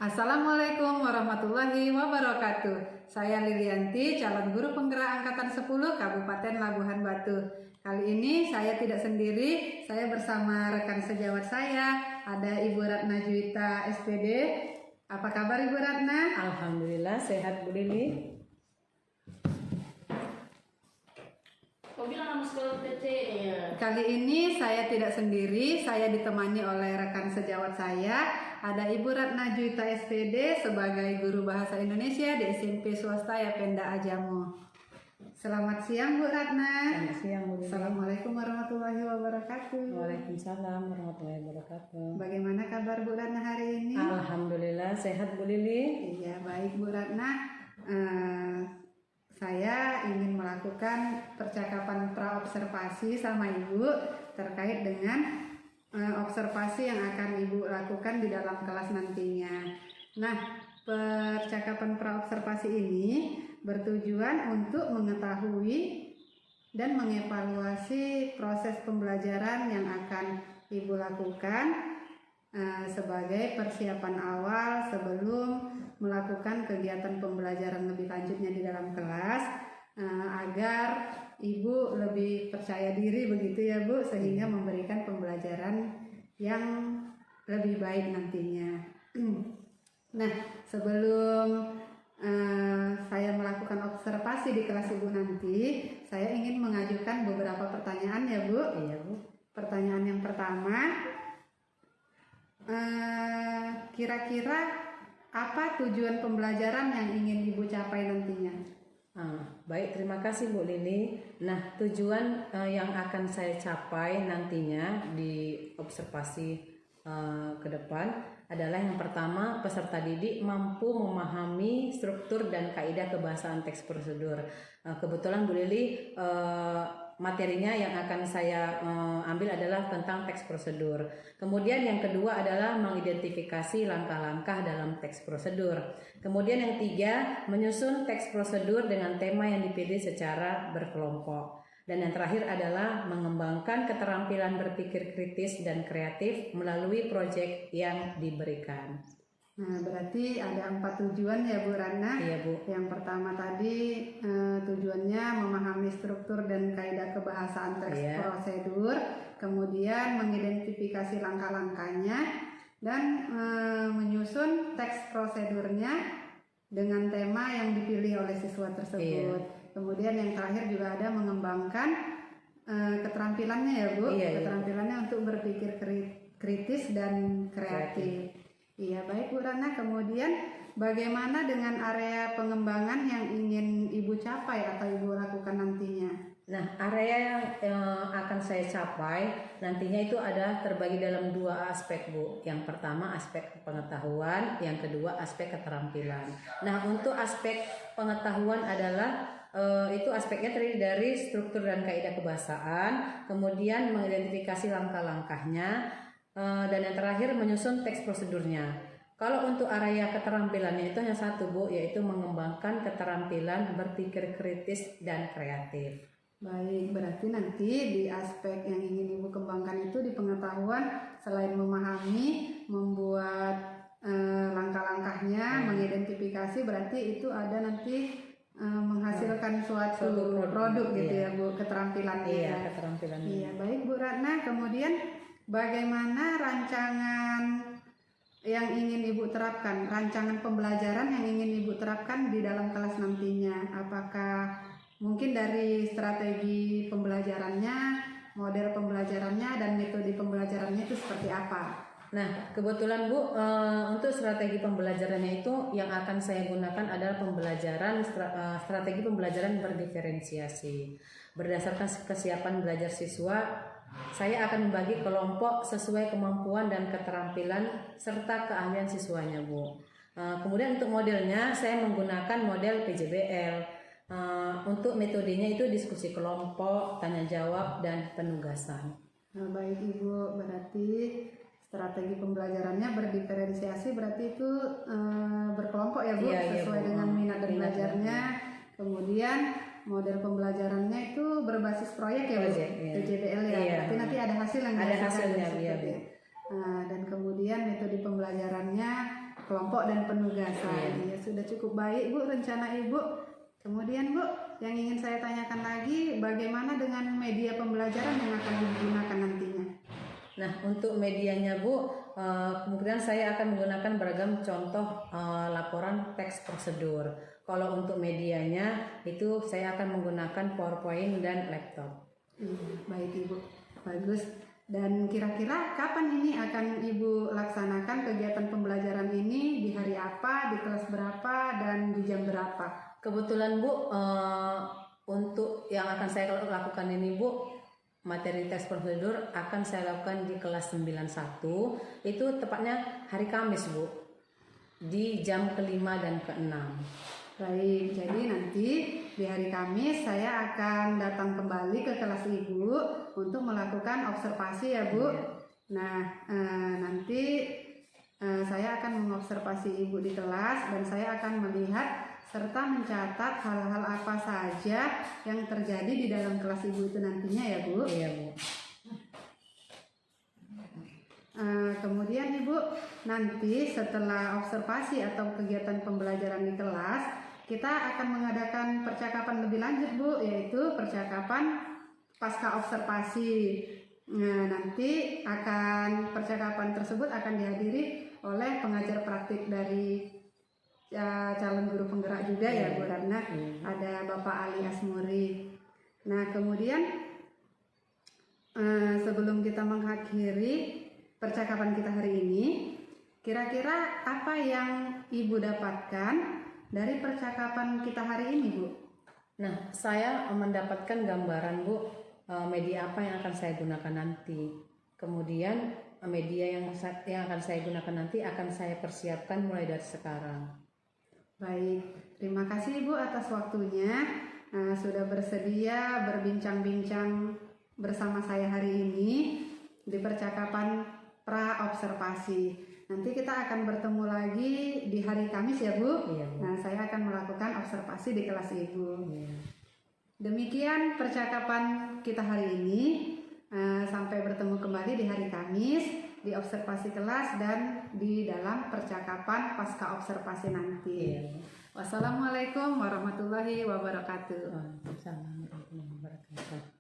Assalamualaikum warahmatullahi wabarakatuh. Saya Lilianti, calon guru penggerak angkatan 10 Kabupaten Labuhan Batu. Kali ini saya tidak sendiri, saya bersama rekan sejawat saya, ada Ibu Ratna Juwita SPD. Apa kabar Ibu Ratna? Alhamdulillah sehat Bu Lili. Kali ini saya tidak sendiri, saya ditemani oleh rekan sejawat saya, ada Ibu Ratna Juwita SPD sebagai guru bahasa Indonesia di SMP swasta Yapenda Ajamo. Selamat siang Bu Ratna. Selamat siang Bu Lili. Assalamualaikum warahmatullahi wabarakatuh. Waalaikumsalam warahmatullahi wabarakatuh. Bagaimana kabar Bu Ratna hari ini? Alhamdulillah sehat Bu Lili. Iya baik Bu Ratna. Saya ingin melakukan percakapan praobservasi sama Ibu terkait dengan observasi yang akan Ibu lakukan di dalam kelas nantinya. Nah, percakapan praobservasi ini bertujuan untuk mengetahui dan mengevaluasi proses pembelajaran yang akan Ibu lakukan sebagai persiapan awal sebelum melakukan kegiatan pembelajaran lebih lanjutnya di dalam kelas, agar Ibu lebih percaya diri begitu ya Bu, sehingga memberikan pembelajaran yang lebih baik nantinya. Nah, sebelum saya melakukan observasi di kelas Ibu nanti, saya ingin mengajukan beberapa pertanyaan ya Bu. Iya Bu. Pertanyaan yang pertama, kira-kira apa tujuan pembelajaran yang ingin Ibu capai nantinya? Baik, terima kasih Bu Lili. Nah, tujuan yang akan saya capai nantinya di observasi ke depan adalah yang pertama, peserta didik mampu memahami struktur dan kaidah kebahasaan teks prosedur. Kebetulan Bu Lili, materinya yang akan saya ambil adalah tentang teks prosedur. Kemudian yang kedua adalah mengidentifikasi langkah-langkah dalam teks prosedur. Kemudian yang tiga, menyusun teks prosedur dengan tema yang dipilih secara berkelompok. Dan yang terakhir adalah mengembangkan keterampilan berpikir kritis dan kreatif melalui proyek yang diberikan. Nah, berarti ada 4 tujuan ya Bu Ratna. Iya Bu. Yang pertama tadi tujuannya memahami struktur dan kaidah kebahasaan teks prosedur, kemudian mengidentifikasi langkah-langkahnya, dan menyusun teks prosedurnya dengan tema yang dipilih oleh siswa tersebut. Iya. Kemudian yang terakhir juga ada mengembangkan keterampilannya ya Bu, keterampilannya untuk berpikir kritis dan kreatif. Iya baik Bu Ratna. Kemudian bagaimana dengan area pengembangan yang ingin Ibu capai atau Ibu lakukan nantinya? Nah, area yang akan saya capai nantinya itu ada terbagi dalam 2 aspek Bu. Yang pertama aspek pengetahuan, yang kedua aspek keterampilan. Nah, untuk aspek pengetahuan adalah itu aspeknya terdiri dari struktur dan kaidah kebahasaan, kemudian mengidentifikasi langkah-langkahnya, dan yang terakhir menyusun teks prosedurnya. Kalau untuk area keterampilannya itu hanya satu Bu, yaitu mengembangkan keterampilan berpikir kritis dan kreatif. Baik, berarti nanti di aspek yang ingin Ibu kembangkan itu di pengetahuan, selain memahami, membuat langkah-langkahnya, mengidentifikasi, berarti itu ada nanti menghasilkan suatu produk gitu ya Bu, keterampilannya. Iya, keterampilannya. Iya, baik Bu Ratna. Kemudian bagaimana rancangan yang ingin Ibu terapkan, rancangan pembelajaran yang ingin Ibu terapkan di dalam kelas nantinya? Apakah mungkin dari strategi pembelajarannya, model pembelajarannya, dan metode pembelajarannya itu seperti apa? Nah, kebetulan Bu, untuk strategi pembelajarannya itu yang akan saya gunakan adalah strategi pembelajaran berdiferensiasi. Berdasarkan kesiapan belajar siswa, saya akan membagi kelompok sesuai kemampuan dan keterampilan serta keahlian siswanya Bu. Kemudian untuk modelnya saya menggunakan model PJBL. Untuk metodenya itu diskusi kelompok, tanya jawab, dan penugasan. Nah, baik Ibu, berarti strategi pembelajarannya berdiferensiasi, berarti itu berkelompok ya Bu, sesuai dengan minat dan belajarnya. Kemudian model pembelajarannya itu berbasis proyek ya Bu, PJBL ya. Berarti nanti ada hasil yang ada hasilnya dan kemudian metode pembelajarannya kelompok kelompok dan penugasan. Ya sudah cukup baik Bu rencana Ibu. Kemudian Bu, yang ingin saya tanyakan lagi, bagaimana dengan media pembelajaran yang akan digunakan nantinya? Nah, untuk medianya Bu, kemungkinan saya akan menggunakan beragam contoh laporan teks prosedur. Kalau untuk medianya itu saya akan menggunakan PowerPoint dan laptop. Baik Ibu, bagus. Dan kira-kira kapan ini akan Ibu laksanakan kegiatan pembelajaran ini? Di hari apa, di kelas berapa, dan di jam berapa? Kebetulan Bu, untuk yang akan saya lakukan ini Bu, materi teks prosedur akan saya lakukan di kelas 91. Itu tepatnya hari Kamis Bu, di jam ke-5 dan ke-6. Baik, jadi nanti di hari Kamis saya akan datang kembali ke kelas Ibu untuk melakukan observasi ya Bu. Nah, nanti saya akan mengobservasi Ibu di kelas dan saya akan melihat serta mencatat hal-hal apa saja yang terjadi di dalam kelas Ibu itu nantinya ya Bu. Iya Bu. Kemudian Ibu, nanti setelah observasi atau kegiatan pembelajaran di kelas, kita akan mengadakan percakapan lebih lanjut Bu, yaitu percakapan pasca observasi. Nah, nanti percakapan tersebut akan dihadiri oleh pengajar praktik dari calon guru penggerak juga ya Bu, karena ada Bapak Ali Asmuri. Nah, kemudian sebelum kita mengakhiri percakapan kita hari ini, kira-kira apa yang Ibu dapatkan dari percakapan kita hari ini Bu? Nah, saya mendapatkan gambaran Bu, media apa yang akan saya gunakan nanti. Kemudian media yang akan saya gunakan nanti akan saya persiapkan mulai dari sekarang. Baik, terima kasih Ibu atas waktunya. Sudah bersedia berbincang-bincang bersama saya hari ini di percakapan pra-observasi. Nanti kita akan bertemu lagi di hari Kamis ya Bu. Iya, Bu. Nah, saya akan melakukan observasi di kelas Ibu. Iya. Demikian percakapan kita hari ini. Sampai bertemu kembali di hari Kamis di observasi kelas dan di dalam percakapan pasca observasi nanti. Iya. Wassalamualaikum warahmatullahi wabarakatuh. Waalaikumsalam warahmatullahi wabarakatuh.